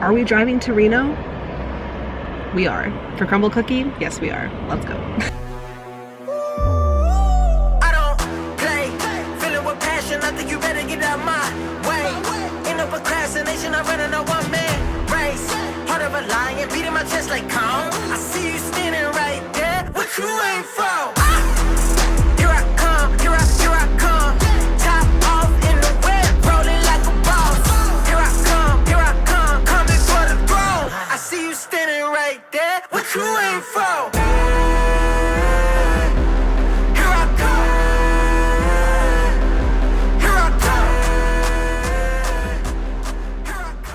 Are we driving to Reno? We are. For Crumbl cookie? Yes, we are. Let's go. I don't play. Feeling with passion, I think you better get out my way. Ain't no procrastination, I'm running a one-man race. Heart of a lion, beating my chest like calm. I see you standing right there. What you ain't from? Here I come, here I come. Top off in the web, rolling like a boss. Here I come, coming for the throne. I see you standing right there. What you ain't from? Here I come. Here I come. Here I come.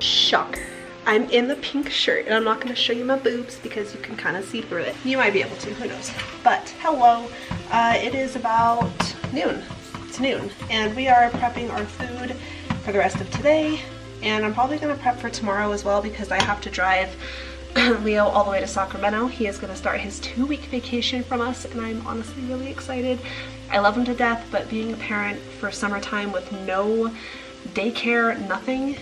Shocker. I'm in the pink shirt and I'm not going to show you my boobs because you can kind of see through it. You might be able to, who knows. But hello, it is about noon. It's noon and we are prepping our food for the rest of today, and I'm probably going to prep for tomorrow as well because I have to drive Leo all the way to Sacramento. He is going to start his 2-week vacation from us and I'm honestly really excited. I love him to death, but being a parent for summertime with no daycare, nothing,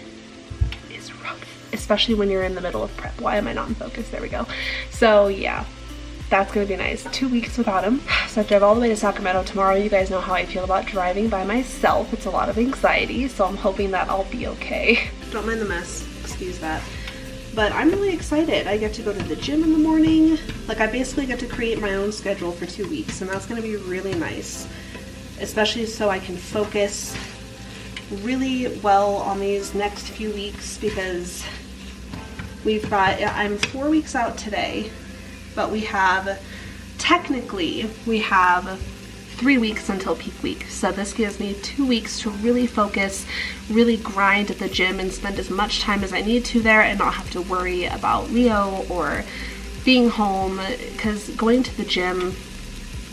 is rough, especially when you're in the middle of prep. Why am I not in focus? There we go. So yeah, that's gonna be nice. 2 weeks without him. So I drive all the way to Sacramento tomorrow. You guys know how I feel about driving by myself. It's a lot of anxiety, so I'm hoping that I'll be okay. Don't mind the mess, excuse that. But I'm really excited. I get to go to the gym in the morning. Like, I basically get to create my own schedule for 2 weeks, and that's gonna be really nice, especially so I can focus really well on these next few weeks because we've got, I'm 4 weeks out today, but we have 3 weeks until peak week. So this gives me 2 weeks to really focus, really grind at the gym and spend as much time as I need to there and not have to worry about Leo or being home, because going to the gym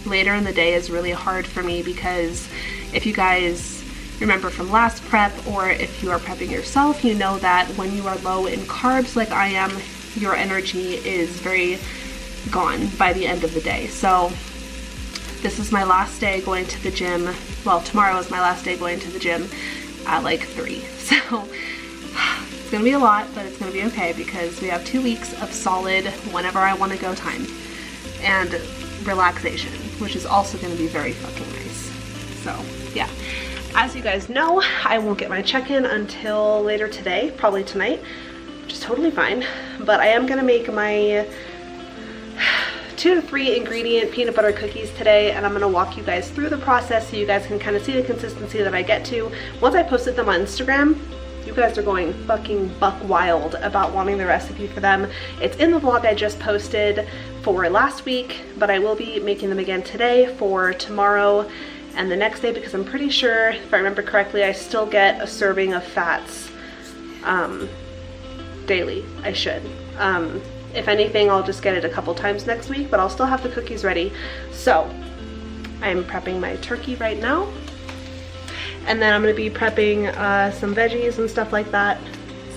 later in the day is really hard for me because if you guys remember from last prep, or if you are prepping yourself, you know that when you are low in carbs like I am, your energy is very gone by the end of the day. So this is my last day going to the gym. Well, tomorrow is my last day going to the gym at like 3. So it's gonna be a lot, but it's gonna be okay because we have 2 weeks of solid whenever I want to go time and relaxation, which is also gonna be very fucking nice. So yeah. As you guys know, I won't get my check-in until later today, probably tonight, which is totally fine. But I am gonna make my 2 to 3 ingredient peanut butter cookies today, and I'm gonna walk you guys through the process so you guys can kind of see the consistency that I get to. Once I posted them on Instagram, you guys are going fucking buck wild about wanting the recipe for them. It's in the vlog I just posted for last week, but I will be making them again today for tomorrow and the next day because I'm pretty sure, if I remember correctly, I still get a serving of fats daily. I should. If anything, I'll just get it a couple times next week, but I'll still have the cookies ready. So I'm prepping my turkey right now, and then I'm going to be prepping some veggies and stuff like that.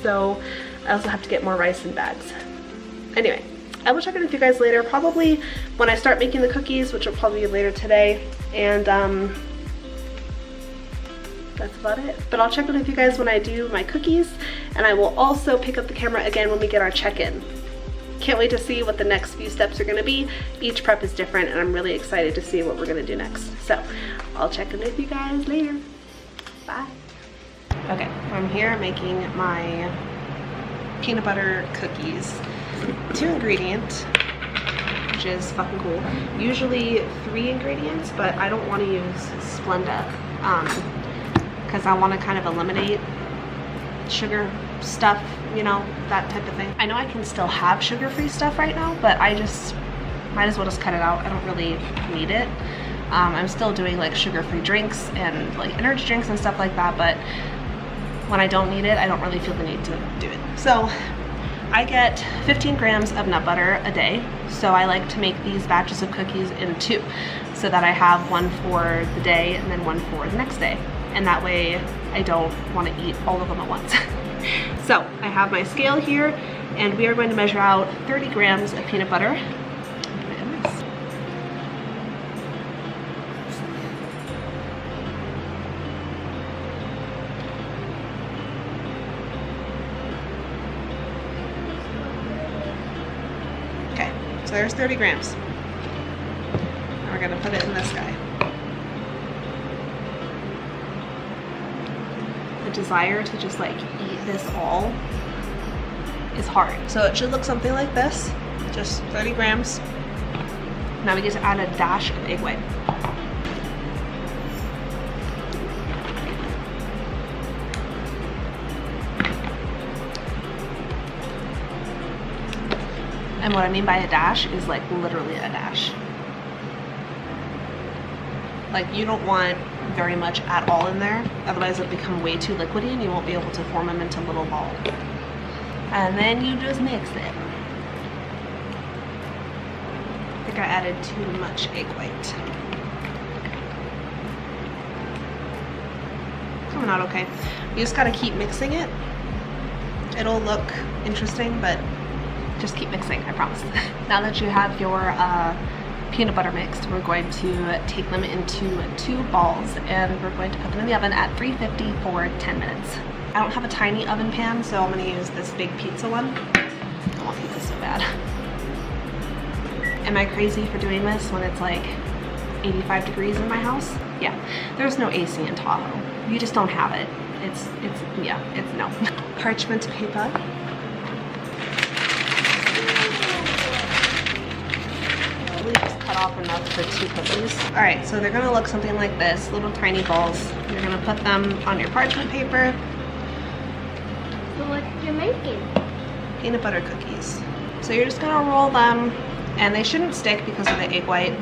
So I also have to get more rice in bags. Anyway, I will check in with you guys later, probably when I start making the cookies, which will probably be later today. And that's about it. But I'll check in with you guys when I do my cookies, and I will also pick up the camera again when we get our check-in. Can't wait to see what the next few steps are gonna be. Each prep is different, and I'm really excited to see what we're gonna do next. So I'll check in with you guys later. Bye. Okay, I'm here making my peanut butter cookies. 2 ingredients, which is fucking cool. Usually 3 ingredients, but I don't want to use Splenda because I want to kind of eliminate sugar stuff, you know, that type of thing. I know I can still have sugar-free stuff right now, but I just might as well just cut it out. I don't really need it. I'm still doing like sugar-free drinks and like energy drinks and stuff like that, but when I don't need it, I don't really feel the need to do it. So I get 15 grams of nut butter a day. So I like to make these batches of cookies in 2, so that I have one for the day and then one for the next day. And that way I don't want to eat all of them at once. So I have my scale here, and we are going to measure out 30 grams of peanut butter. Okay, so there's 30 grams. Now we're gonna put it in this guy. The desire to just like eat this all is hard. So it should look something like this, just 30 grams. Now we get to add a dash of egg white. And what I mean by a dash is like literally a dash. Like you don't want very much at all in there, otherwise it'll become way too liquidy and you won't be able to form them into little balls. And then you just mix it. I think I added too much egg white. Coming out okay. You just gotta keep mixing it. It'll look interesting, but just keep mixing, I promise. Now that you have your peanut butter mixed, we're going to take them into 2 balls and we're going to put them in the oven at 350 for 10 minutes. I don't have a tiny oven pan, so I'm going to use this big pizza one. I want pizza so bad. Am I crazy for doing this when it's like 85 degrees in my house? Yeah, there's no AC in Tahoe. You just don't have it. It's no. Parchment paper. Just cut off enough for 2 cookies. All right, so they're gonna look something like this, little tiny balls. You're gonna put them on your parchment paper. So what you're making? Peanut butter cookies. So you're just gonna roll them, and they shouldn't stick because of the egg white.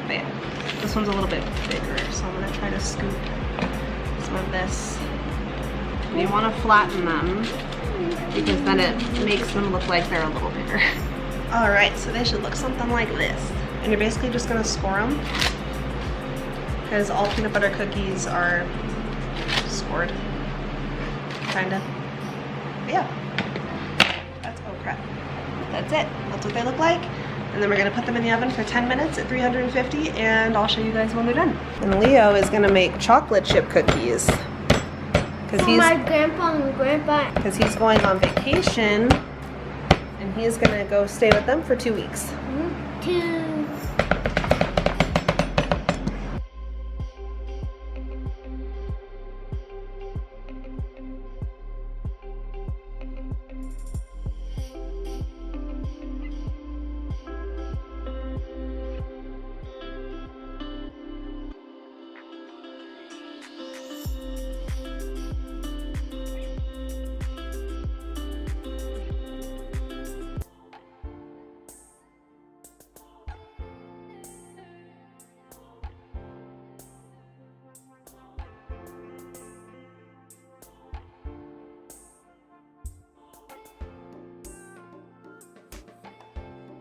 But yeah, this one's a little bit bigger, so I'm gonna try to scoop some of this. And you wanna flatten them because then it makes them look like they're a little bigger. All right, so they should look something like this. And you're basically just gonna score them because all peanut butter cookies are scored, kinda. But yeah, that's, oh crap. That's it, that's what they look like. And then we're gonna put them in the oven for 10 minutes at 350, and I'll show you guys when they're done. And Leo is gonna make chocolate chip cookies. For my grandpa and grandpa. Because he's going on vacation. And he's gonna go stay with them for 2 weeks. 2.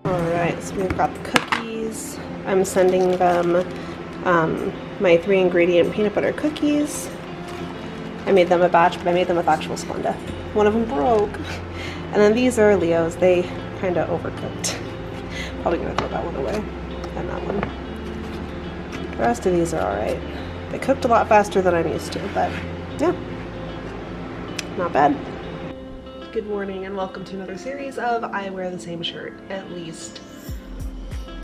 Alright, so we've got the cookies. I'm sending them my 3 ingredient peanut butter cookies. I made them a batch, but I made them with actual Splenda. One of them broke. And then these are Leo's. They kind of overcooked. Probably gonna throw that one away and that one. The rest of these are alright. They cooked a lot faster than I'm used to, but yeah, not bad. Good morning and welcome to another series of I wear the same shirt at least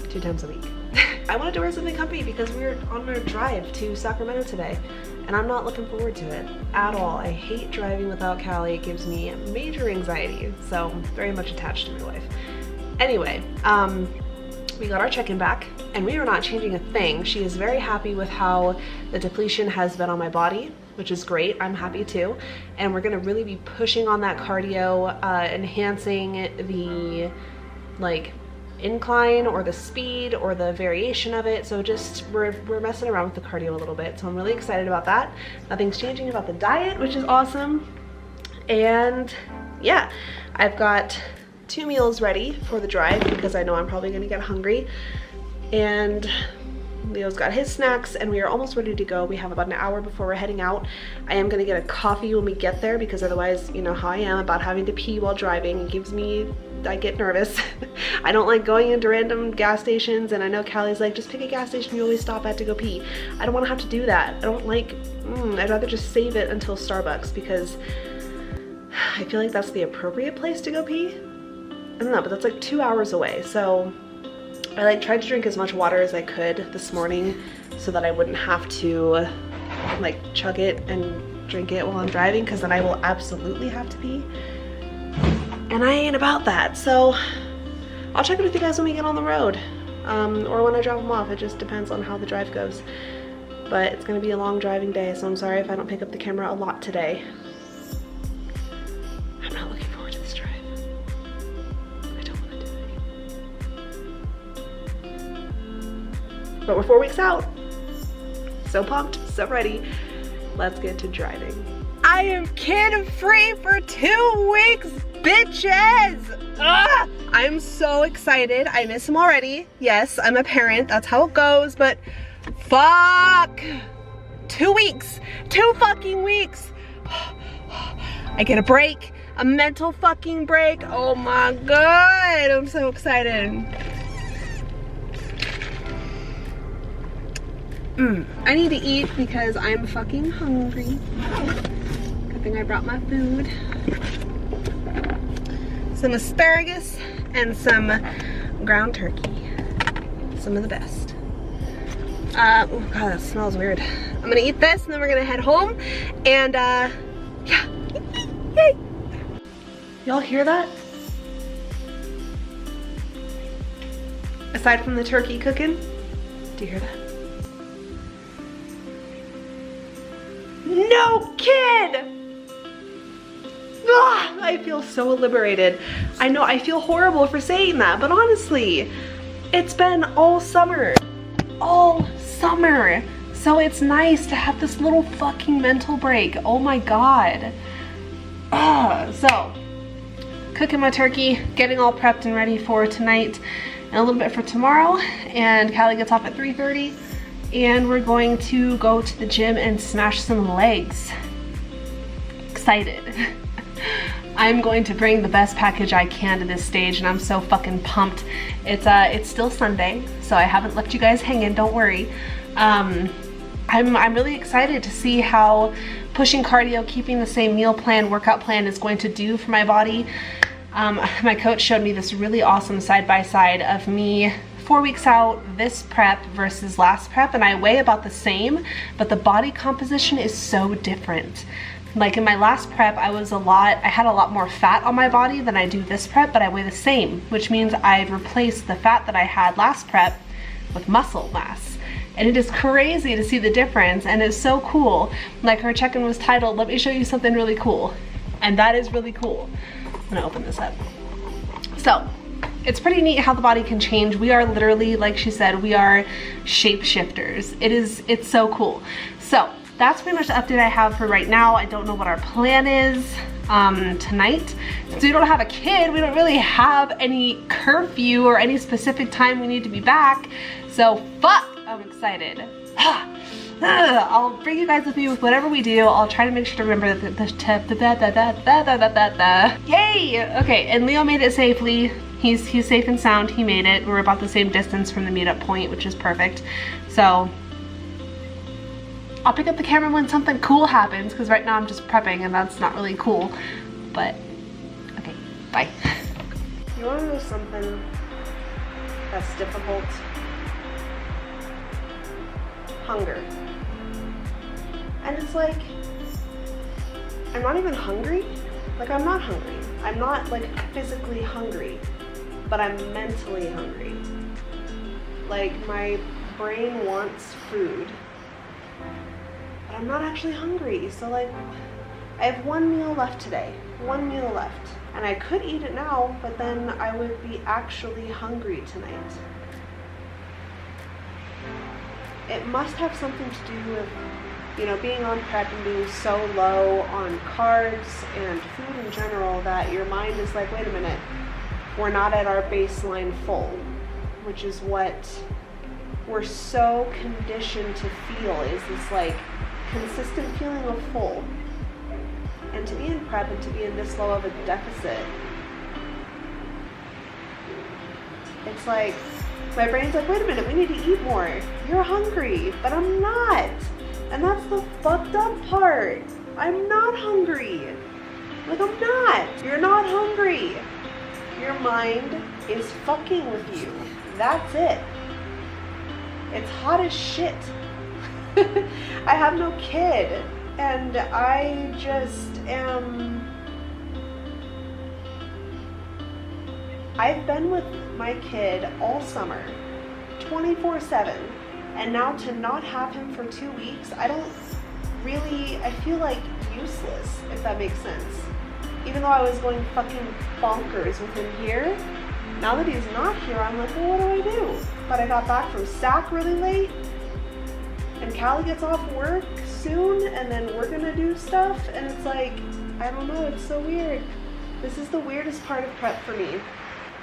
2 times a week. I wanted to wear something comfy because we're on our drive to Sacramento today and I'm not looking forward to it at all. I hate driving without Callie. It gives me major anxiety, so I'm very much attached to my wife. Anyway, we got our check-in back and we are not changing a thing. She is very happy with how the depletion has been on my body, which is great. I'm happy too. And we're gonna really be pushing on that cardio, enhancing the like incline or the speed or the variation of it. So just we're messing around with the cardio a little bit. So I'm really excited about that. Nothing's changing about the diet, which is awesome. And yeah, I've got 2 meals ready for the drive because I know I'm probably gonna get hungry. And Leo's got his snacks and we are almost ready to go. We have about an hour before we're heading out. I am gonna get a coffee when we get there because otherwise, you know how I am about having to pee while driving. It gives me, I get nervous. I don't like going into random gas stations, and I know Callie's like, just pick a gas station you always stop at to go pee. I don't wanna have to do that. I don't like, I'd rather just save it until Starbucks because I feel like that's the appropriate place to go pee. I don't know, but that's like 2 hours away. So I like tried to drink as much water as I could this morning so that I wouldn't have to like chug it and drink it while I'm driving, because then I will absolutely have to pee. And I ain't about that. So I'll check in with you guys when we get on the road, or when I drop them off. It just depends on how the drive goes. But it's gonna be a long driving day, so I'm sorry if I don't pick up the camera a lot today. I'm not looking forward to this drive. I don't want to do it. But we're 4 weeks out. So pumped, so ready. Let's get to driving. I am kid-free for 2 weeks, bitches! Ah! I'm so excited. I miss him already. Yes, I'm a parent. That's how it goes, but fuck! 2 weeks. 2 fucking weeks. I get a break. A mental fucking break. Oh my god. I'm so excited. I need to eat because I'm fucking hungry. Good thing I brought my food. Some asparagus and some ground turkey. Some of the best. Oh god, that smells weird. I'm gonna eat this and then we're gonna head home. And yeah. Yay! Y'all hear that? Aside from the turkey cooking, do you hear that? No kid! Ugh, I feel so liberated. I know I feel horrible for saying that, but honestly, it's been all summer. All summer. So it's nice to have this little fucking mental break. Oh my god. So, cooking my turkey, getting all prepped and ready for tonight and a little bit for tomorrow. And Callie gets off at 3:30. And we're going to go to the gym and smash some legs. Excited. I'm going to bring the best package I can to this stage, and I'm so fucking pumped. It's still Sunday, so I haven't left you guys hanging, don't worry. I'm really excited to see how pushing cardio, keeping the same meal plan, workout plan is going to do for my body. My coach showed me this really awesome side-by-side of me 4 weeks out, this prep versus last prep, and I weigh about the same, but the body composition is so different. Like in my last prep, I had a lot more fat on my body than I do this prep, but I weigh the same, which means I've replaced the fat that I had last prep with muscle mass. And it is crazy to see the difference, and it's so cool. Like her check-in was titled, "Let me show you something really cool." And that is really cool. I'm gonna open this up. So, it's pretty neat how the body can change. We are literally, like she said, we are shapeshifters. It's so cool. So that's pretty much the update I have for right now. I don't know what our plan is tonight. Since we don't have a kid, we don't really have any curfew or any specific time we need to be back. So fuck, I'm excited. I'll bring you guys with me with whatever we do. I'll try to make sure to remember yay! Okay, and Leo made it safely. He's safe and sound. He made it. We're about the same distance from the meetup point, which is perfect. So I'll pick up the camera when something cool happens, because right now I'm just prepping and that's not really cool. But okay, bye. You want to know something that's difficult? Hunger. And it's like, I'm not even hungry. Like, I'm not hungry. I'm not like physically hungry, but I'm mentally hungry. Like, my brain wants food, I'm not actually hungry. So like, I have one meal left today. One meal left. And I could eat it now, but then I would be actually hungry tonight. It must have something to do with, you know, being on prep and being so low on carbs and food in general that your mind is like, wait a minute, we're not at our baseline full, which is what we're so conditioned to feel, is this like consistent feeling of full. And to be in prep and to be in this low of a deficit, it's like, my brain's like, wait a minute, we need to eat more. You're hungry, but I'm not. And that's the fucked up part. I'm not hungry. Like, I'm not. You're not hungry. Your mind is fucking with you. That's it. It's hot as shit. I have no kid, and I just am... I've been with my kid all summer, 24/7, and now to not have him for 2 weeks, I feel like useless, if that makes sense. Even though I was going fucking bonkers with him here, now that he's not here, I'm like, well, what do? But I got back from SAC really late, and Callie gets off work soon, and then we're gonna do stuff, and it's like, I don't know, it's so weird. This is the weirdest part of prep for me.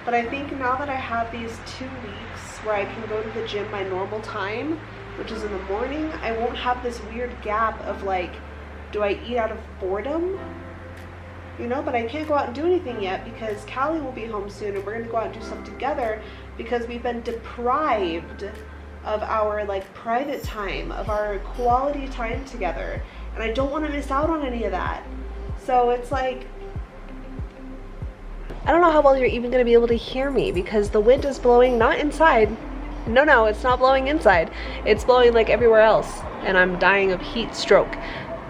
But I think now that I have these 2 weeks where I can go to the gym my normal time, which is in the morning, I won't have this weird gap of like, do I eat out of boredom? You know, but I can't go out and do anything yet because Callie will be home soon and we're gonna go out and do stuff together because we've been deprived of our like private time, of our quality time together. And I don't want to miss out on any of that. So it's like, I don't know how well you're even going to be able to hear me because the wind is blowing not inside. No, it's not blowing inside. It's blowing like everywhere else and I'm dying of heat stroke.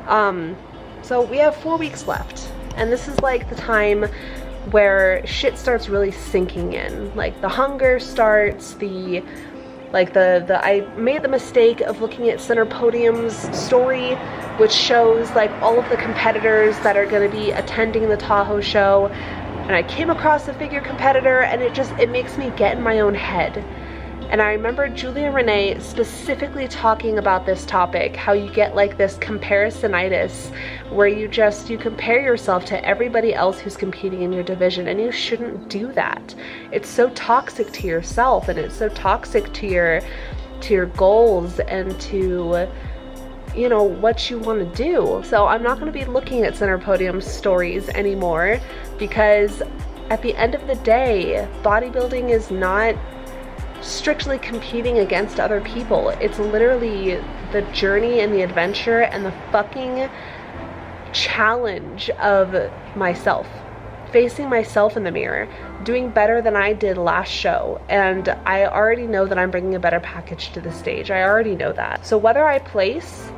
So we have 4 weeks left and this is like the time where shit starts really sinking in. Like the hunger starts, I made the mistake of looking at Center Podium's story, which shows like all of the competitors that are going to be attending the Tahoe show. And I came across a figure competitor and it makes me get in my own head. And I remember Julia Renee specifically talking about this topic, how you get like this comparisonitis where you compare yourself to everybody else who's competing in your division, and you shouldn't do that. It's so toxic to yourself and it's so toxic to your goals and to, you know, what you want to do. So I'm not going to be looking at Center Podium stories anymore because at the end of the day, bodybuilding is not strictly competing against other people. It's literally the journey and the adventure and the fucking challenge of myself, facing myself in the mirror, doing better than I did last show. And I already know that I'm bringing a better package to the stage. I already know that. So whether I place,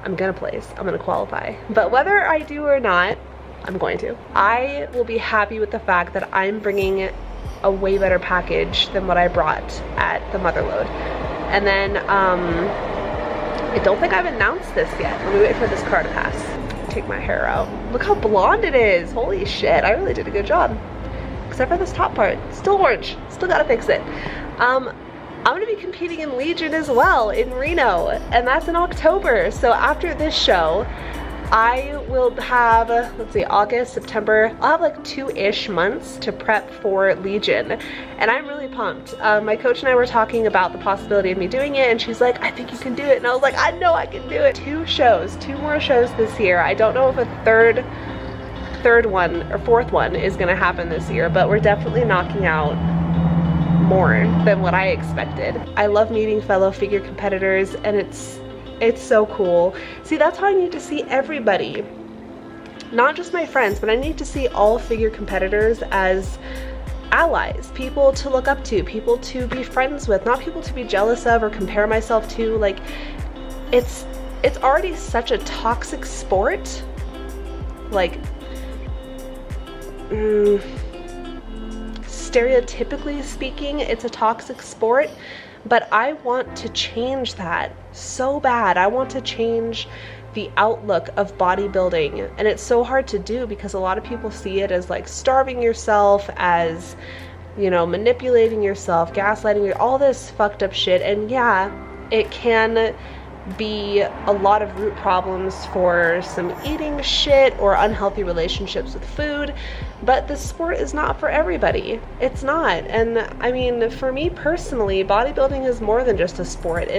I'm gonna place, I'm gonna qualify. But whether I do or not, I'm going to. I will be happy with the fact that I'm bringing a way better package than what I brought at the Motherload. And then, I don't think I've announced this yet. Let me wait for this car to pass. Take my hair out. Look how blonde it is. Holy shit, I really did a good job. Except for this top part, still orange. Still gotta fix it. I'm gonna be competing in Legion as well in Reno, and that's in October. So after this show, I will have, let's see, August, September, I'll have like 2-ish months to prep for Legion, and I'm really pumped. My coach and I were talking about the possibility of me doing it, and she's like, I think you can do it, and I was like, I know I can do it. 2 more shows this year. I don't know if a third one or fourth one is gonna happen this year, but we're definitely knocking out more than what I expected. I love meeting fellow figure competitors, and it's so cool. See, that's how I need to see everybody. Not just my friends, but I need to see all figure competitors as allies, people to look up to, people to be friends with, not people to be jealous of or compare myself to. Like, it's already such a toxic sport. Like, stereotypically speaking, it's a toxic sport. But I want to change that so bad. I want to change the outlook of bodybuilding. And it's so hard to do because a lot of people see it as like starving yourself, as, you know, manipulating yourself, gaslighting, all this fucked up shit. And yeah, it can be a lot of root problems for some eating shit or unhealthy relationships with food, but the sport is not for everybody. It's not. And I mean, for me personally, bodybuilding is more than just a sport.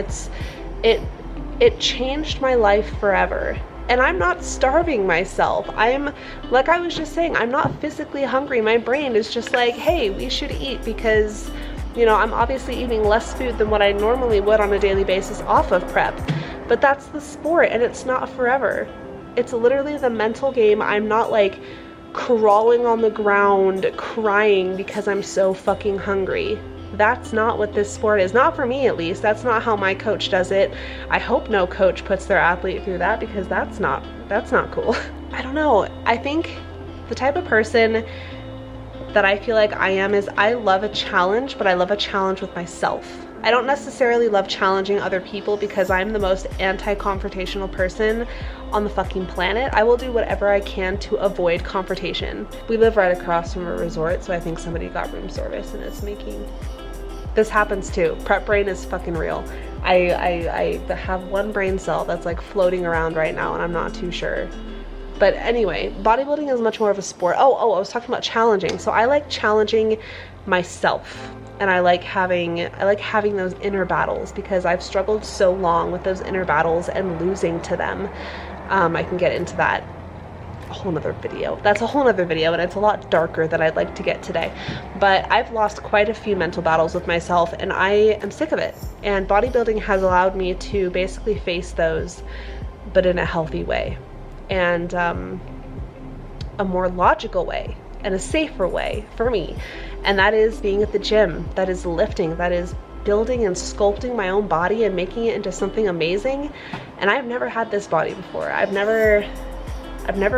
It changed my life forever. And I'm not starving myself. I'm, like I was just saying, I'm not physically hungry. My brain is just like, hey, we should eat because, you know, I'm obviously eating less food than what I normally would on a daily basis off of prep. But that's the sport, and it's not forever. It's literally the mental game. I'm not like crawling on the ground crying because I'm so fucking hungry. That's not what this sport is. Not for me, at least. That's not how my coach does it. I hope no coach puts their athlete through that, because that's not cool. I don't know. I think the type of person that I feel like I am is I love a challenge, but I love a challenge with myself. I don't necessarily love challenging other people because I'm the most anti-confrontational person on the fucking planet. I will do whatever I can to avoid confrontation. We live right across from a resort, so I think somebody got room service and it's making... This happens too. Prep brain is fucking real. I have one brain cell that's like floating around right now and I'm not too sure. But anyway, bodybuilding is much more of a sport. Oh, I was talking about challenging. So I like challenging myself, and I like having those inner battles because I've struggled so long with those inner battles and losing to them. I can get into that a whole nother video. That's a whole nother video, and it's a lot darker than I'd like to get today. But I've lost quite a few mental battles with myself, and I am sick of it. And bodybuilding has allowed me to basically face those, but in a healthy way. And a more logical way and a safer way for me, and that is being at the gym, that is lifting, that is building and sculpting my own body and making it into something amazing. And I've never had this body before. I've never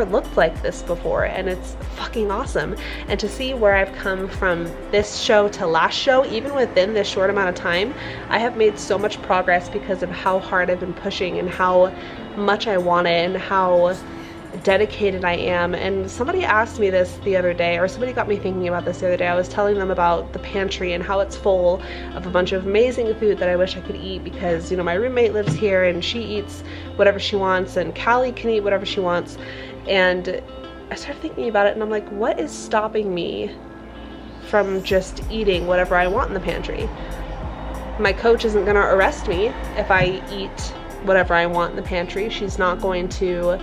looked like this before, and it's fucking awesome. And to see where I've come from this show to last show, even within this short amount of time, I have made so much progress because of how hard I've been pushing and how much I want it and how dedicated I am. And somebody asked me this the other day, or somebody got me thinking about this the other day. I was telling them about the pantry and how it's full of a bunch of amazing food that I wish I could eat because, you know, my roommate lives here and she eats whatever she wants and Callie can eat whatever she wants. And I started thinking about it and I'm like, what is stopping me from just eating whatever I want in the pantry? My coach isn't going to arrest me if I eat whatever I want in the pantry. She's not going to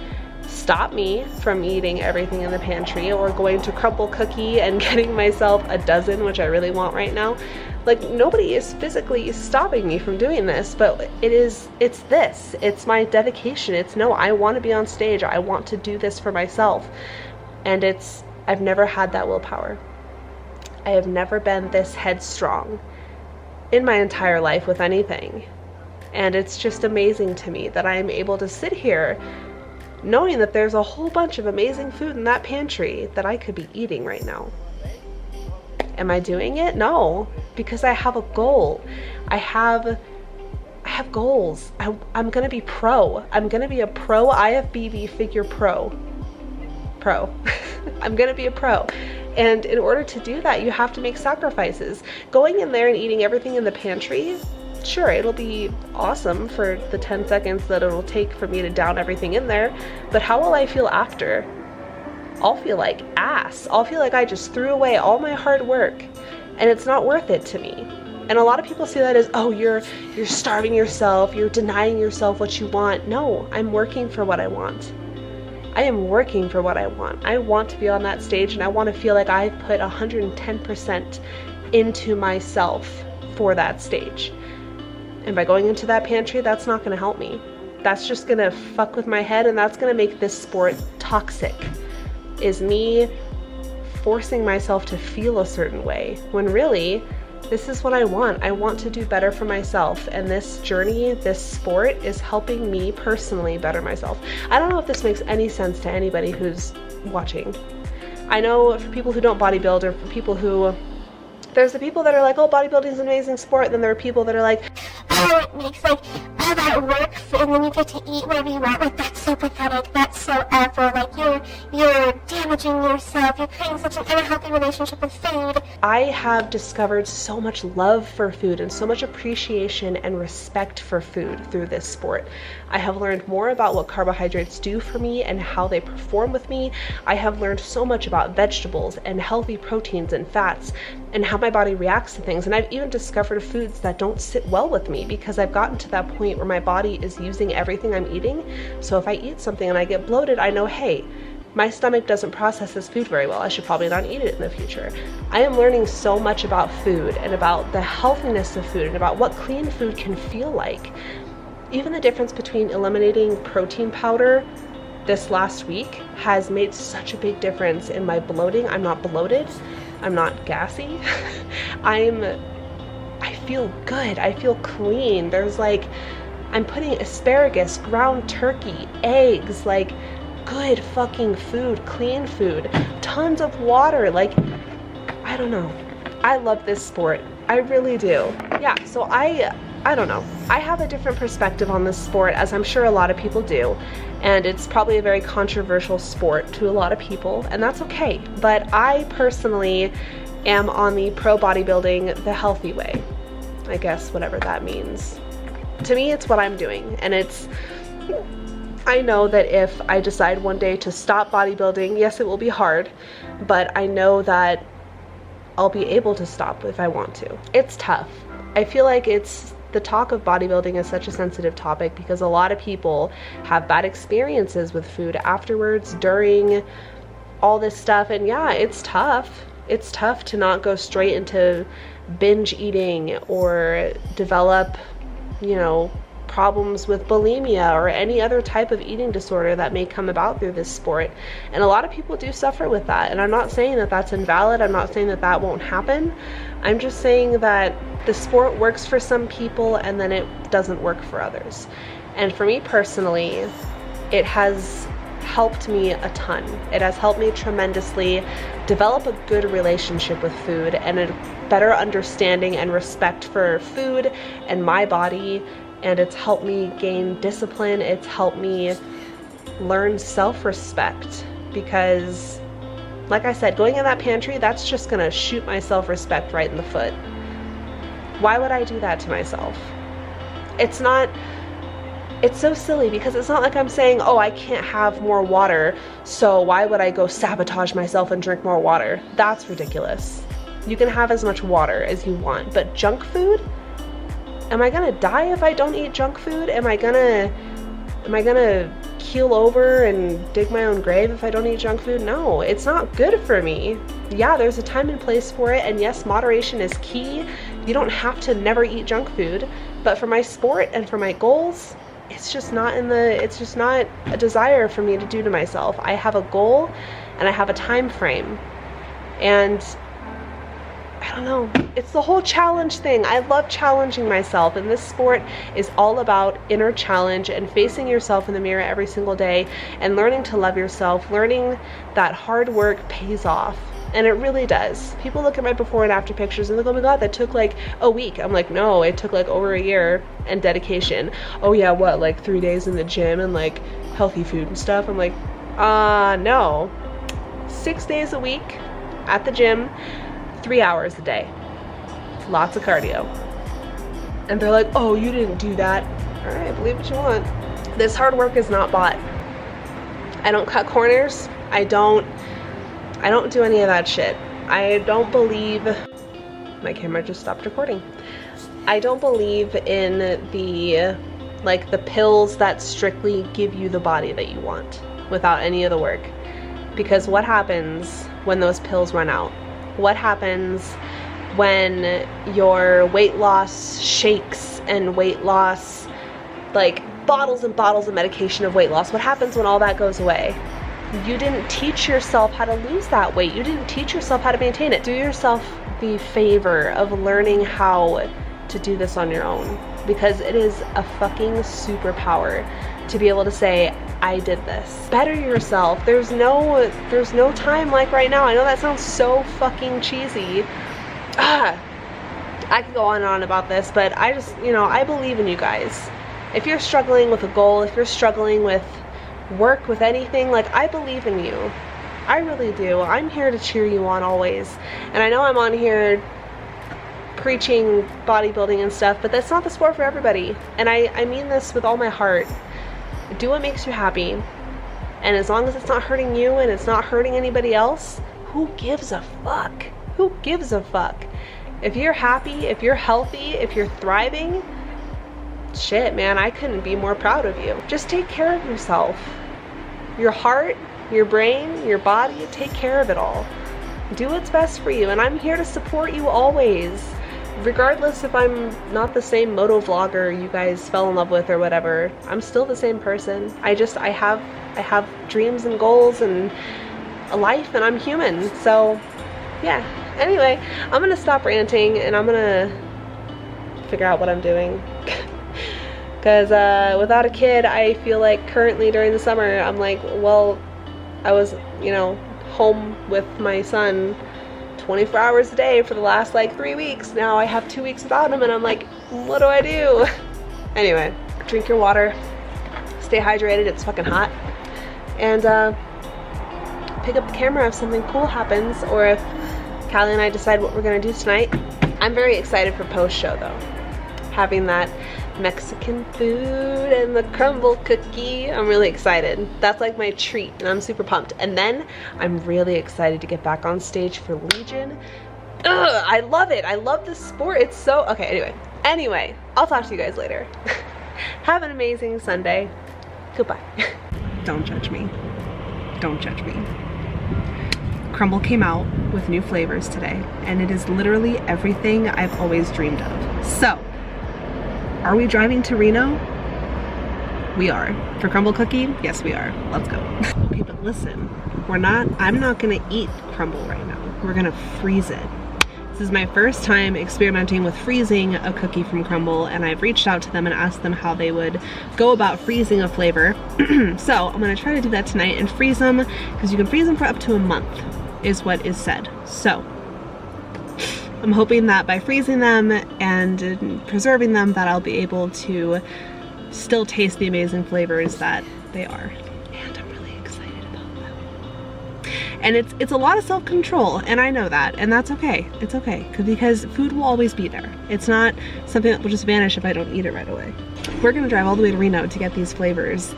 stop me from eating everything in the pantry or going to Crumbl cookie and getting myself a dozen, which I really want right now. Like, nobody is physically stopping me from doing this, but it's my dedication. It's no, I want to be on stage. I want to do this for myself. And I've never had that willpower. I have never been this headstrong in my entire life with anything. And it's just amazing to me that I am able to sit here knowing that there's a whole bunch of amazing food in that pantry that I could be eating right now. Am I doing it? No, because I have a goal. I have goals. I'm gonna be pro. I'm gonna be a pro IFBB figure pro. I'm gonna be a pro. And in order to do that, you have to make sacrifices. Going in there and eating everything in the pantry, sure, it'll be awesome for the 10 seconds that it'll take for me to down everything in there, but how will I feel after? I'll feel like ass. I'll feel like I just threw away all my hard work, and it's not worth it to me. And a lot of people see that as, oh, you're starving yourself, you're denying yourself what you want. No, I'm working for what I want. I am working for what I want. I want to be on that stage, and I want to feel like I've put 110% into myself for that stage. And by going into that pantry, that's not going to help me. That's just going to fuck with my head, and that's going to make this sport toxic. Is me forcing myself to feel a certain way, when really, this is what I want. I want to do better for myself, and this journey, this sport, is helping me personally better myself. I don't know if this makes any sense to anybody who's watching. I know for people who don't bodybuild, or for people who... There's the people that are like, oh, bodybuilding is an amazing sport, and then there are people that are like, oh, it makes like all that work and then you get to eat whatever you want, like that's so have discovered so much love for food and so much appreciation and respect for food through this sport. I have learned more about what carbohydrates do for me and how they perform with me. I have learned so much about vegetables and healthy proteins and fats and how my body reacts to things. And I've even discovered foods that don't sit well with me because I've gotten to that point where my body is using everything I'm eating. So if I eat something and I get bloated, I know, hey, my stomach doesn't process this food very well. I should probably not eat it in the future. I am learning so much about food and about the healthiness of food and about what clean food can feel like. Even the difference between eliminating protein powder this last week has made such a big difference in my bloating. I'm not bloated. I'm not gassy. I feel good. I feel clean. There's like, I'm putting asparagus, ground turkey, eggs, like good fucking food, clean food, tons of water. Like, I don't know. I love this sport. I really do. Yeah, so I don't know. I have a different perspective on this sport, as I'm sure a lot of people do. And it's probably a very controversial sport to a lot of people, and that's okay. But I personally am on the pro bodybuilding, the healthy way. I guess, whatever that means. To me, it's what I'm doing. And I know that if I decide one day to stop bodybuilding, yes, it will be hard, but I know that I'll be able to stop if I want to. It's tough. I feel like the talk of bodybuilding is such a sensitive topic because a lot of people have bad experiences with food afterwards, during, all this stuff. And yeah, it's tough. It's tough to not go straight into binge eating or develop, problems with bulimia or any other type of eating disorder that may come about through this sport. And a lot of people do suffer with that. And I'm not saying that that's invalid. I'm not saying that that won't happen. I'm just saying that the sport works for some people and then it doesn't work for others. And for me personally, it has helped me a ton. It has helped me tremendously develop a good relationship with food and a better understanding and respect for food and my body. And it's helped me gain discipline. It's helped me learn self-respect because, like I said, going in that pantry, that's just gonna shoot my self-respect right in the foot. Why would I do that to myself? It's so silly because it's not like I'm saying, oh, I can't have more water, so why would I go sabotage myself and drink more water? That's ridiculous. You can have as much water as you want, but junk food? Am I gonna die if I don't eat junk food? Am I gonna keel over and dig my own grave if I don't eat junk food? No, it's not good for me. Yeah, there's a time and place for it, and yes, moderation is key. You don't have to never eat junk food, but for my sport and for my goals, it's just not a desire for me to do to myself. I have a goal and I have a time frame, and I don't know. It's the whole challenge thing. I love challenging myself, and this sport is all about inner challenge and facing yourself in the mirror every single day and learning to love yourself, learning that hard work pays off. And it really does. People look at my before and after pictures and they go, oh my God, that took like a week. I'm like, no, it took like over a year and dedication. Oh yeah, what, like 3 days in the gym and like healthy food and stuff? I'm like, no. 6 days a week at the gym, 3 hours a day. Lots of cardio. And they're like, oh, you didn't do that. All right, believe what you want. This hard work is not bought. I don't cut corners. I don't do any of that shit. I don't believe, my camera just stopped recording. I don't believe in the pills that strictly give you the body that you want without any of the work. Because what happens when those pills run out? What happens when your weight loss shakes and weight loss, like bottles and bottles of medication of weight loss? What happens when all that goes away? You didn't teach yourself how to lose that weight. You didn't teach yourself how to maintain it. Do yourself the favor of learning how to do this on your own, because it is a fucking superpower to be able to say, I did this. Better yourself. There's no time like right now. I know that sounds so fucking cheesy. I could go on and on about this, but I just, I believe in you guys. If you're struggling with a goal, if you're struggling with work, with anything, like, I believe in you. I really do. I'm here to cheer you on always. And I know I'm on here preaching bodybuilding and stuff, but that's not the sport for everybody. And I mean this with all my heart. Do what makes you happy. And as long as it's not hurting you and it's not hurting anybody else, who gives a fuck? Who gives a fuck? If you're happy, if you're healthy, if you're thriving, shit, man, I couldn't be more proud of you. Just take care of yourself. Your heart, your brain, your body, take care of it all. Do what's best for you, and I'm here to support you always. Regardless if I'm not the same moto vlogger you guys fell in love with or whatever, I'm still the same person. I have dreams and goals and a life, and I'm human. So yeah, anyway, I'm gonna stop ranting and I'm gonna figure out what I'm doing. Because without a kid, I feel like currently during the summer, I'm like, well, I was, you know, home with my son 24 hours a day for the last like 3 weeks. Now I have 2 weeks without him and I'm like, what do I do? Anyway, drink your water, stay hydrated, it's fucking hot, and pick up the camera if something cool happens, or if Callie and I decide what we're gonna do tonight. I'm very excited for post-show though. Having that Mexican food and the Crumbl cookie, I'm really excited. That's like my treat and I'm super pumped. And then I'm really excited to get back on stage for Legion. Ugh, I love it. I love this sport. It's so, okay, anyway, I'll talk to you guys later. Have an amazing Sunday. Goodbye. Don't judge me. Don't judge me. Crumbl came out with new flavors today, and it is literally everything I've always dreamed of. So, are we driving to Reno? We are. For Crumbl cookie? Yes, we are. Let's go. Okay, but listen, I'm not gonna eat Crumbl right now. We're gonna freeze it. This is my first time experimenting with freezing a cookie from Crumbl, and I've reached out to them and asked them how they would go about freezing a flavor. So I'm gonna try to do that tonight and freeze them, because you can freeze them for up to a month, is what is said. So I'm hoping that by freezing them and preserving them, that I'll be able to still taste the amazing flavors that they are. And I'm really excited about them. And it's a lot of self-control, and I know that, and that's okay. It's okay, because food will always be there. It's not something that will just vanish if I don't eat it right away. We're gonna drive all the way to Reno to get these flavors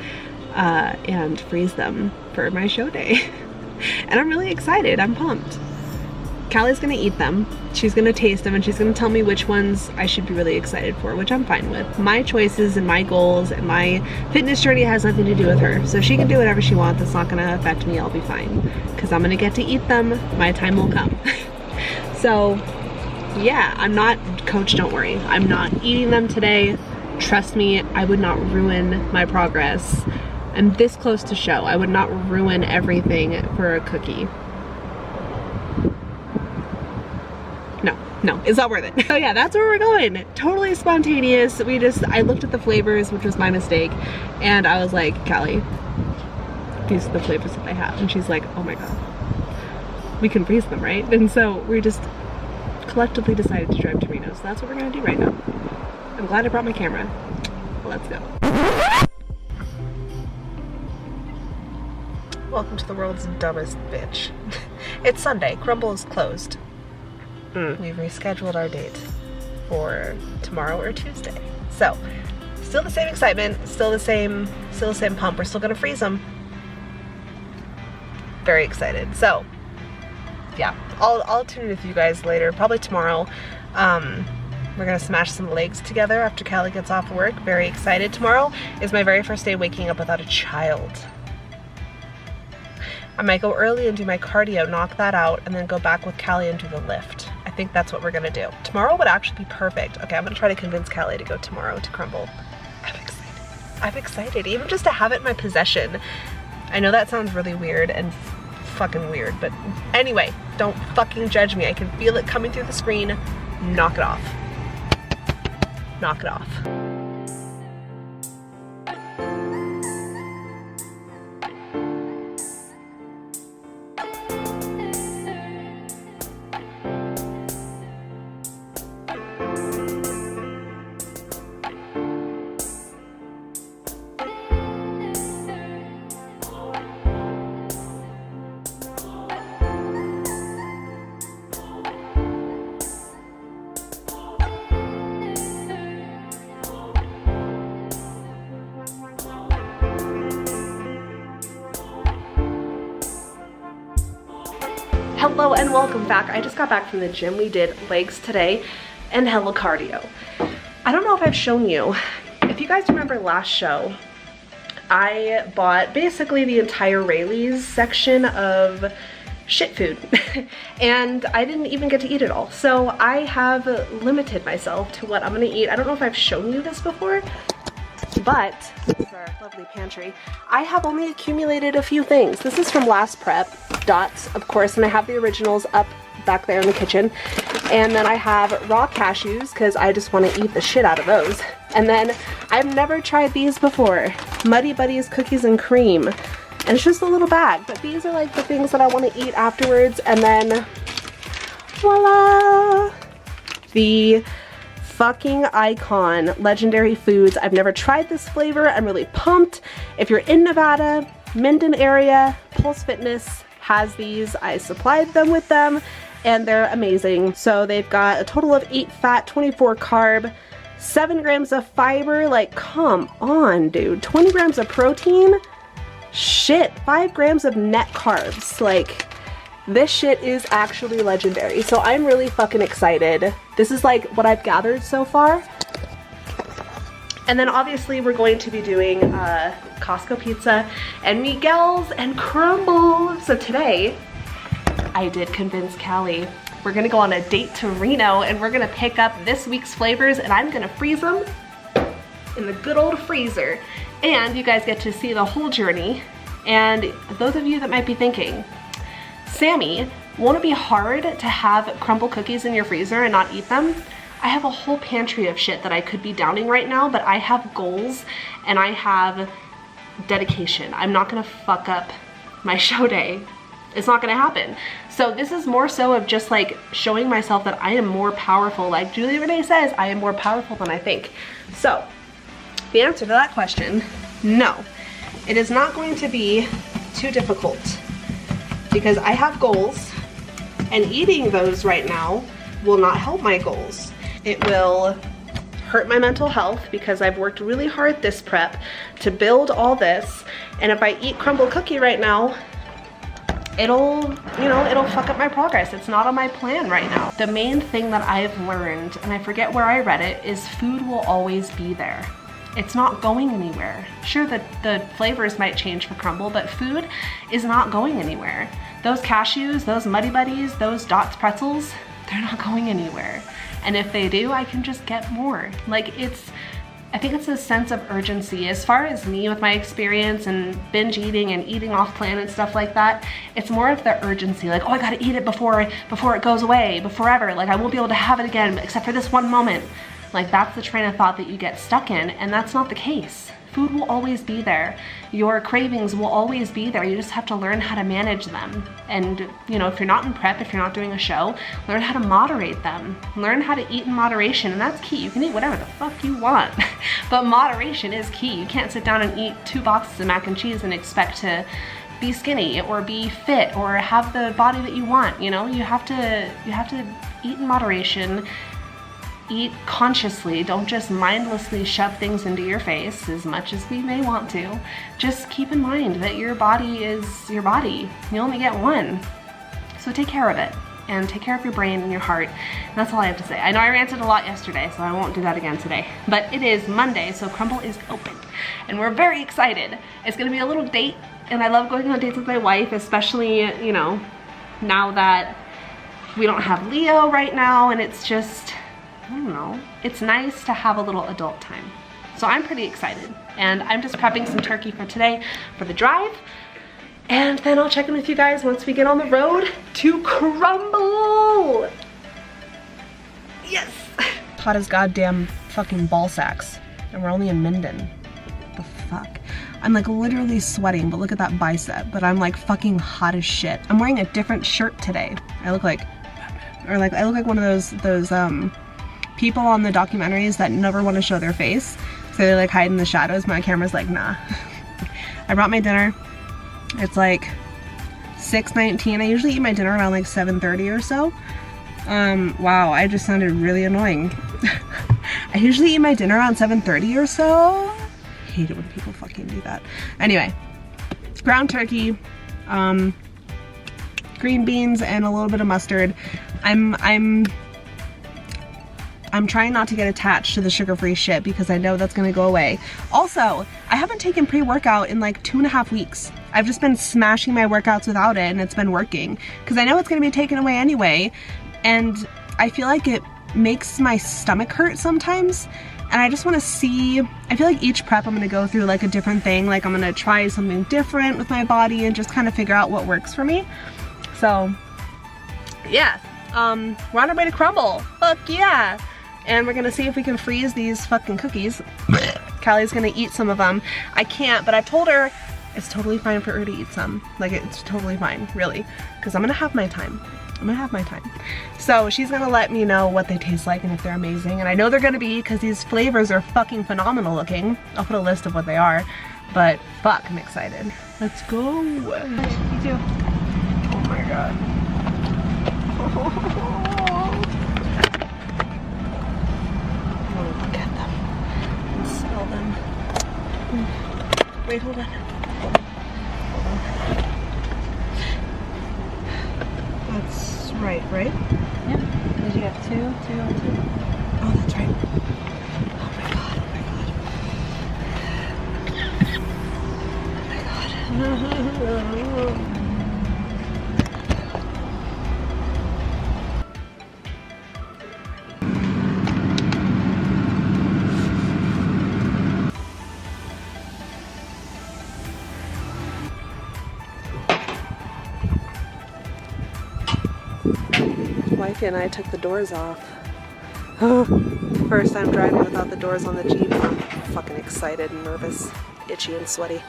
and freeze them for my show day. And I'm really excited. I'm pumped. Callie's gonna eat them, she's gonna taste them, and she's gonna tell me which ones I should be really excited for, which I'm fine with. My choices and my goals and my fitness journey has nothing to do with her, so she can do whatever she wants. It's not gonna affect me. I'll be fine, because I'm gonna get to eat them. My time will come. So yeah, I'm not, coach, don't worry, I'm not eating them today. Trust me, I would not ruin my progress. I'm this close to show. I would not ruin everything for a cookie. No, it's not worth it. So yeah, that's where we're going. Totally spontaneous. I looked at the flavors, which was my mistake, and I was like, Callie, these are the flavors that they have. And she's like, oh my god, we can freeze them, right? And so we just collectively decided to drive to Reno. So that's what we're gonna do right now. I'm glad I brought my camera. Let's go. Welcome to the world's dumbest bitch. It's Sunday. Crumbl is closed. We've rescheduled our date for tomorrow or Tuesday. So, still the same excitement, still the same pump. We're still gonna freeze them. Very excited. So, yeah, I'll tune in with you guys later, probably tomorrow. We're gonna smash some legs together after Callie gets off work. Very excited. Tomorrow is my very first day waking up without a child. I might go early and do my cardio, knock that out, and then go back with Callie and do the lift. I think that's what we're gonna do. Tomorrow would actually be perfect. Okay, I'm gonna try to convince Callie to go tomorrow to Crumbl. I'm excited, even just to have it in my possession. I know that sounds really weird and fucking weird, but anyway, don't fucking judge me. I can feel it coming through the screen. Knock it off. Knock it off. Hello and welcome back. I just got back from the gym. We did legs today and hella cardio. I don't know if I've shown you. If you guys remember last show, I bought basically the entire Rayleigh's section of shit food and I didn't even get to eat it all. So I have limited myself to what I'm gonna eat. I don't know if I've shown you this before, but this is our lovely pantry. I have only accumulated a few things. This is from last prep, Dots, of course, and I have the originals up back there in the kitchen. And then I have raw cashews because I just want to eat the shit out of those. And then I've never tried these before, Muddy Buddies cookies and cream. And it's just a little bag, but these are like the things that I want to eat afterwards. And then voila, the fucking icon legendary foods. I've never tried this flavor. I'm really pumped. If you're in Nevada, Minden area, Pulse Fitness has these. I supplied them with them and they're amazing. So they've got a total of 8 fat, 24 carb, 7 grams of fiber. Like, come on, dude. 20 grams of protein. Shit, 5 grams of net carbs. Like, this shit is actually legendary. So I'm really fucking excited. This is like what I've gathered so far. And then obviously we're going to be doing Costco pizza and Miguel's and Crumbl. So today I did convince Callie we're gonna go on a date to Reno and we're gonna pick up this week's flavors and I'm gonna freeze them in the good old freezer. And you guys get to see the whole journey. And those of you that might be thinking, Sammy, won't it be hard to have Crumbl cookies in your freezer and not eat them? I have a whole pantry of shit that I could be downing right now, but I have goals and I have dedication. I'm not gonna fuck up my show day. It's not gonna happen. So this is more so of just like showing myself that I am more powerful. Like Julia Renee says, I am more powerful than I think. So the answer to that question, no. It is not going to be too difficult because I have goals and eating those right now will not help my goals. It will hurt my mental health because I've worked really hard this prep to build all this. And if I eat Crumbl cookie right now, it'll fuck up my progress. It's not on my plan right now. The main thing that I've learned, and I forget where I read it, is food will always be there. It's not going anywhere. Sure, the flavors might change for Crumbl, but food is not going anywhere. Those cashews, those Muddy Buddies, those Dots pretzels, they're not going anywhere. And if they do, I can just get more. Like I think it's a sense of urgency. As far as me with my experience and binge eating and eating off plan and stuff like that, it's more of the urgency. Like, oh, I gotta eat it before it goes away, forever. Like I won't be able to have it again except for this one moment. Like that's the train of thought that you get stuck in, and that's not the case. Food will always be there. Your cravings will always be there. You just have to learn how to manage them. And if you're not in prep, if you're not doing a show, learn how to moderate them. Learn how to eat in moderation, and that's key. You can eat whatever the fuck you want, but moderation is key. You can't sit down and eat 2 boxes of mac and cheese and expect to be skinny or be fit or have the body that you want. You have to eat in moderation. Eat consciously. Don't just mindlessly shove things into your face as much as we may want to. Just keep in mind that your body is your body. You only get one. So take care of it and take care of your brain and your heart. And that's all I have to say. I know I ranted a lot yesterday, so I won't do that again today. But it is Monday, so Crumbl is open. And we're very excited. It's gonna be a little date, and I love going on dates with my wife, especially, now that we don't have Leo right now, and it's just, I don't know, it's nice to have a little adult time. So I'm pretty excited, and I'm just prepping some turkey for today for the drive, and then I'll check in with you guys once we get on the road to Crumbl. Yes! Hot as goddamn fucking ball sacks, and we're only in Minden. What the fuck? I'm like literally sweating, but look at that bicep, but I'm like fucking hot as shit. I'm wearing a different shirt today. I look like one of those people on the documentaries that never want to show their face, so they like hide in the shadows. My camera's like, nah. I brought my dinner. It's like 6:19. I usually eat my dinner around like 7:30 or so. Wow, I just sounded really annoying. I usually eat my dinner around 7:30 or so. I hate it when people fucking do that. Anyway, ground turkey, green beans and a little bit of mustard. I'm trying not to get attached to the sugar-free shit because I know that's gonna go away. Also, I haven't taken pre-workout in like 2.5 weeks. I've just been smashing my workouts without it and it's been working. Because I know it's gonna be taken away anyway, and I feel like it makes my stomach hurt sometimes. And I just wanna see, I feel like each prep I'm gonna go through like a different thing. Like I'm gonna try something different with my body and just kind of figure out what works for me. So, yeah. We're on our way to Crumbl. Fuck yeah! And we're gonna see if we can freeze these fucking cookies. Callie's gonna eat some of them. I can't, but I've told her it's totally fine for her to eat some. Like, it's totally fine, really. Because I'm gonna have my time. I'm gonna have my time. So she's gonna let me know what they taste like and if they're amazing. And I know they're gonna be, because these flavors are fucking phenomenal looking. I'll put a list of what they are. But fuck, I'm excited. Let's go. You too. Oh my god. Look at them and smell them. Wait, hold on. That's right? Yep. Did you have two and two? Oh, that's right. Oh my god, oh my god. Oh my god. Wifey and I took the doors off. First time driving without the doors on the Jeep. I'm fucking excited and nervous, itchy and sweaty.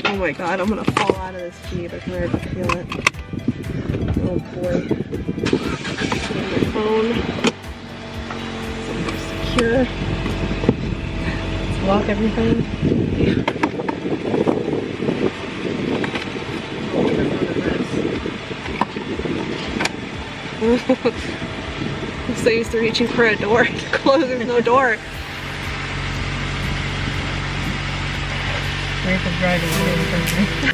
Oh my god, I'm gonna fall out of this Jeep. I can already feel it. Oh boy. Get my phone. Secure. Lock everything. I'm so used to reaching for a door to close, there's no door. Wait for driving.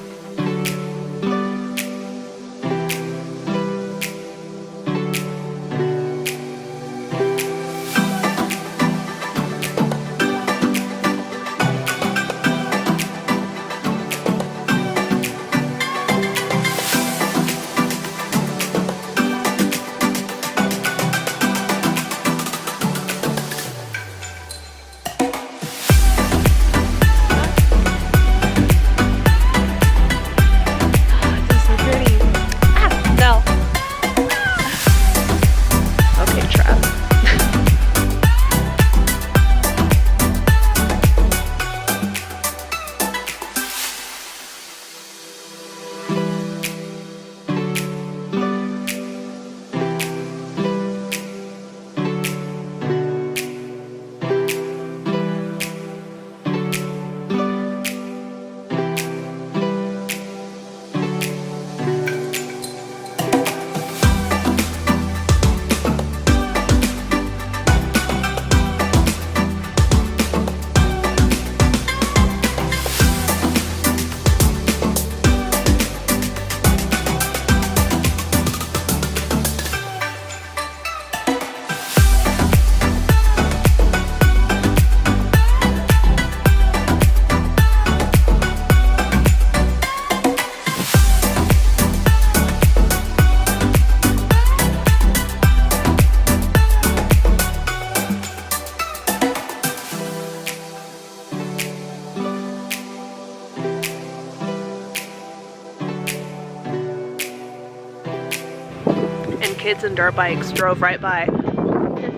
Kids and dirt bikes drove right by.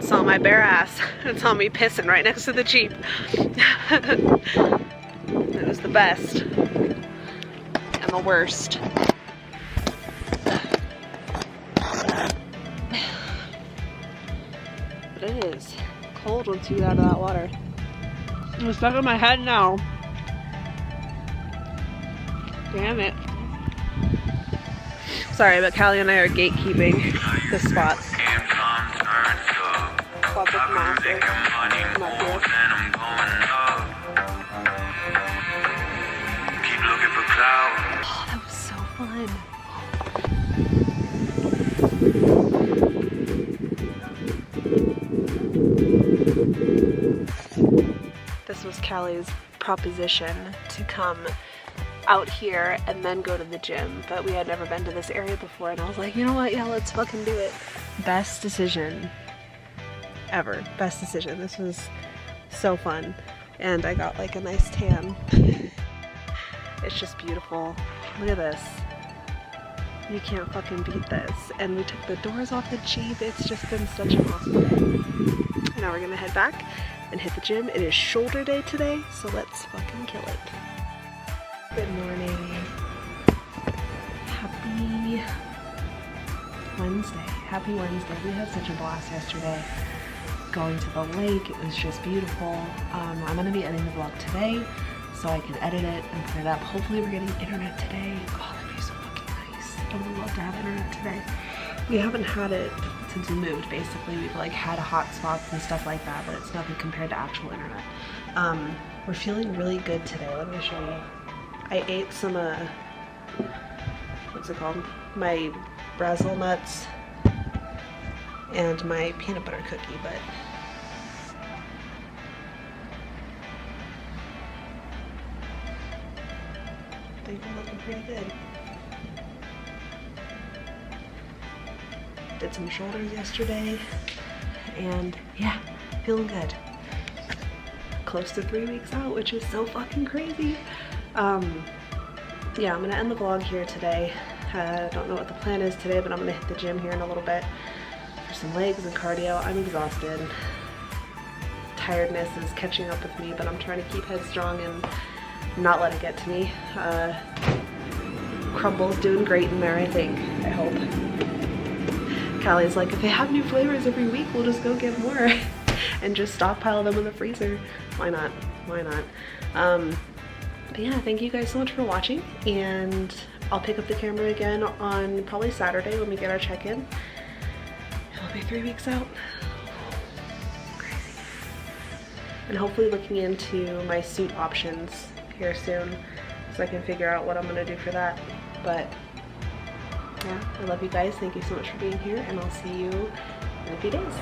Saw my bare ass and saw me pissing right next to the Jeep. It was the best and the worst. But it is cold once you get out of that water. I'm stuck in my head now. Damn it. Sorry, but Callie and I are gatekeeping this spot. Club is massive. Come up here. fun. This was Callie's proposition to come out here and then go to the gym, but we had never been to this area before, and I was like, you know what, yeah, let's fucking do it. Best decision ever. Best decision. This was so fun, and I got like a nice tan. It's just beautiful. Look at this. You can't fucking beat this. And we took the doors off the Jeep. It's just been such an awesome day. Now we're gonna head back and hit the gym. It is shoulder day today, so let's fucking kill it. Good morning. Happy Wednesday. Happy Wednesday. We had such a blast yesterday going to the lake. It was just beautiful. I'm gonna be editing the vlog today so I can edit it and put it up. Hopefully we're getting internet today. Oh, that'd be so fucking nice. I would love to have internet today. We haven't had it since we moved, basically. We've like had hotspots and stuff like that, but it's nothing compared to actual internet. We're feeling really good today. Let me show you. I ate some, what's it called? My Brazil nuts and my peanut butter cookie, but I think we're looking pretty good. Did some shoulders yesterday, and yeah, feeling good. Close to 3 weeks out, which is so fucking crazy. Yeah, I'm gonna end the vlog here today. I don't know what the plan is today, but I'm gonna hit the gym here in a little bit for some legs and cardio. I'm exhausted. Tiredness is catching up with me, but I'm trying to keep headstrong and not let it get to me. Crumbl's doing great in there, I think. I hope. Callie's like, if they have new flavors every week, we'll just go get more and just stockpile them in the freezer. Why not? Why not? But yeah, thank you guys so much for watching, and I'll pick up the camera again on probably Saturday when we get our check-in. It'll be 3 weeks out. Crazy. And hopefully looking into my suit options here soon so I can figure out what I'm gonna do for that. But yeah, I love you guys. Thank you so much for being here, and I'll see you in a few days.